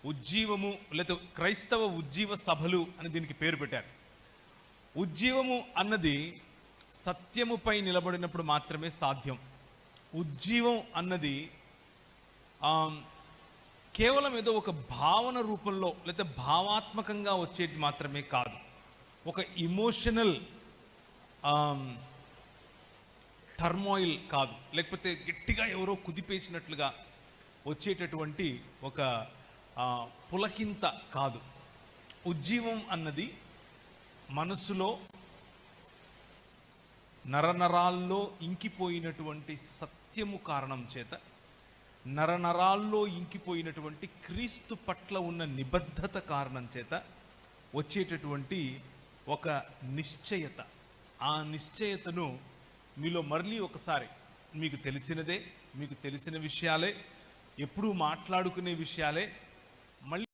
ఉజ్జీవము లేదా క్రైస్తవ ఉజ్జీవ సభలు అని దీనికి పేరు పెట్టారు. ఉజ్జీవము అన్నది సత్యముపై నిలబడినప్పుడు మాత్రమే సాధ్యం. ఉజ్జీవం అన్నది కేవలం ఏదో ఒక భావన రూపంలో లేదా భావాత్మకంగా వచ్చేది మాత్రమే కాదు. ఒక ఇమోషనల్ టర్మాయిల్ కాదు, లేకపోతే గట్టిగా ఎవరో కుదిపేసినట్లుగా వచ్చేటటువంటి ఒక పులకింత కాదు. ఉజ్జీవం అన్నది మనసులో నరనరాల్లో ఇంకిపోయినటువంటి సత్యము కారణం చేత, నరనరాల్లో ఇంకిపోయినటువంటి క్రీస్తు పట్ల ఉన్న నిబద్ధత కారణం చేత వచ్చేటటువంటి ఒక నిశ్చయత. ఆ నిశ్చయతను మీలో మళ్ళీ ఒకసారి మీకు తెలిసినదే, మీకు తెలిసిన విషయాలే, ఎప్పుడూ మాట్లాడుకునే విషయాలే మళ్ళీ